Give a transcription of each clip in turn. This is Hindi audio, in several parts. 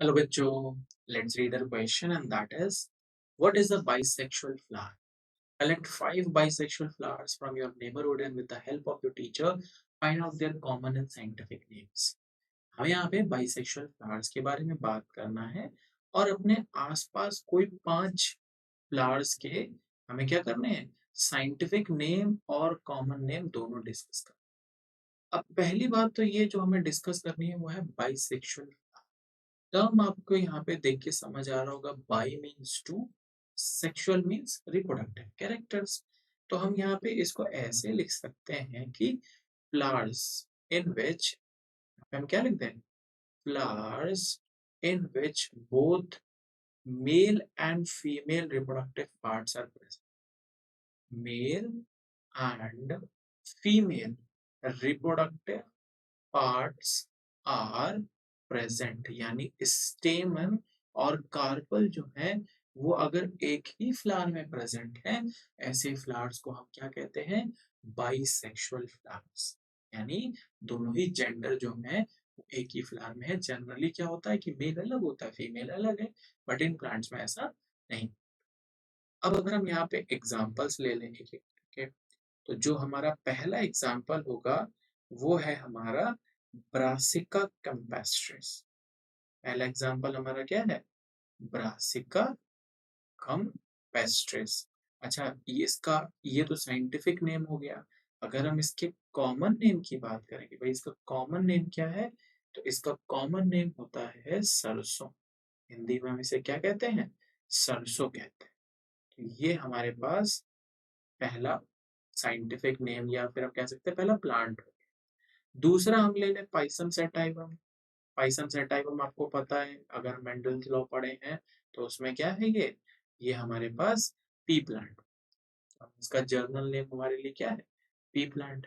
Hello बच्चों, let's read the question and that is, what is a bisexual flower? Collect 5 bisexual flowers from your neighborhood and with the help of your teacher, find out their common and scientific names. हमें यहाँ पे bisexual flowers के बारे में बात करना है और अपने आसपास कोई 5 flowers के हमें क्या करने हैं, साइंटिफिक नेम और कॉमन नेम दोनों डिस्कस करना। अब पहली बात तो ये जो हमें डिस्कस करनी है वो है बाइसेक्सुअल टर्म। आपको यहाँ पे देख के समझ आ रहा होगा, bi means two, sexual means reproductive characters. तो हम यहाँ पे इसको ऐसे लिख सकते हैं कि फ्लावर्स इन विच, हम क्या लिखते हैं, flowers in which both male and female reproductive parts are present. Male and female reproductive parts are present, यानी स्टेमन और कार्पल जो है वो अगर एक ही फ्लावर में प्रेजेंट है, ऐसे फ्लावर्स को हम क्या कहते हैं, बाइसेक्सुअल फ्लावर्स। यानी दोनों ही जेंडर जो है वो एक ही फ्लावर में है। जनरली क्या होता है कि मेल अलग होता है, फीमेल अलग है, बट इन प्लांट्स में ऐसा नहीं। अब अगर हम यहाँ पे एग्जांपल्स ले लेंगे, ठीक है, तो जो हमारा पहला एग्जाम्पल होगा वो है हमारा ब्रासिका कैम्पेस्ट्रिस। पहला एग्जाम्पल हमारा क्या है, ब्रासिका कैम्पेस्ट्रिस। अच्छा, ये तो साइंटिफिक नेम हो गया। अगर हम इसके कॉमन नेम की बात करें कि भाई इसका कॉमन नेम क्या है, तो इसका कॉमन नेम होता है सरसों। हिंदी में हम इसे क्या कहते हैं, सरसों कहते हैं। तो ये हमारे पास पहला साइंटिफिक नेम, या फिर हम कह सकते हैं पहला प्लांट। दूसरा हम ले लें पाइसम सैटाइवम। पाइसम सैटाइवम आपको पता है, अगर मेंडल्स लॉ पढ़े हैं तो उसमें क्या है, ये हमारे पास पी प्लांट। इसका जर्नल नेम हमारे लिए क्या है, पी प्लांट।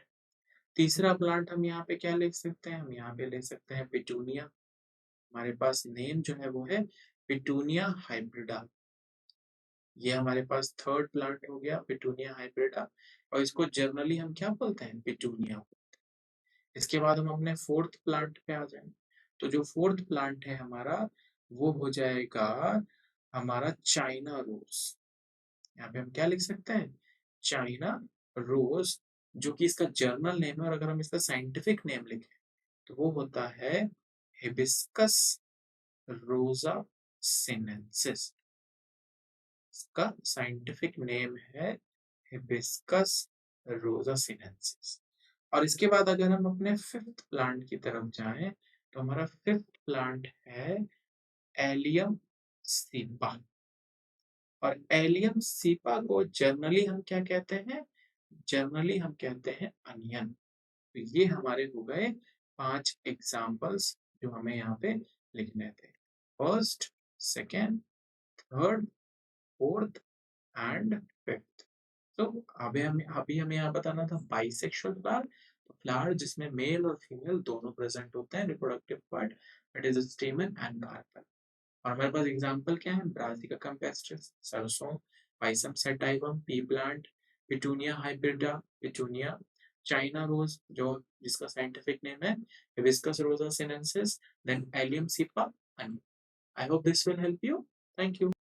तीसरा प्लांट हम यहाँ पे क्या ले सकते हैं, हम यहाँ पे ले सकते हैं पिटूनिया। हमारे पास नेम जो है वो है पिटूनिया हाइब्रिडा। ये हमारे पास थर्ड प्लांट हो गया, पिटूनिया हाइब्रिडा, और इसको जर्नली हम क्या बोलते हैं, पिटूनिया। इसके बाद हम अपने फोर्थ प्लांट पे आ जाएंगे। तो जो फोर्थ प्लांट है हमारा, वो हो जाएगा हमारा चाइना रोज। यहाँ पे हम क्या लिख सकते हैं, चाइना रोज, जो कि इसका जर्नल नेम है। और अगर हम इसका साइंटिफिक नेम लिखें तो वो होता है हिबिस्कस रोजा सिनेंसिस। इसका साइंटिफिक नेम है हिबिस्कस रोजा सिनेंसिस। और इसके बाद अगर हम अपने फिफ्थ प्लांट की तरफ जाएं, तो हमारा फिफ्थ प्लांट है एलियम सीपा। और एलियम सीपा को जनरली हम क्या कहते हैं, जनरली हम कहते हैं अनियन। तो ये हमारे हो गए 5 एग्जाम्पल्स जो हमें यहाँ पे लिखने थे, first, second, third, fourth and fifth. तो अभी हमें यहाँ बताना था बाइसेक्सुअल फ्लावर। तो फ्लावर जिसमें मेल और फीमेल दोनों प्रेजेंट होते हैं, reproductive part that is stamen and carpel. और हमारे पास एग्जांपल क्या है, ब्रासिका कैम्पेस्ट्रिस सरसों, pisum sativum pea plant, petunia hybrida petunia, China rose जो जिसका साइंटिफिक नेम है hibiscus rosa sinensis, then allium cepa. I hope this will help you. Thank you.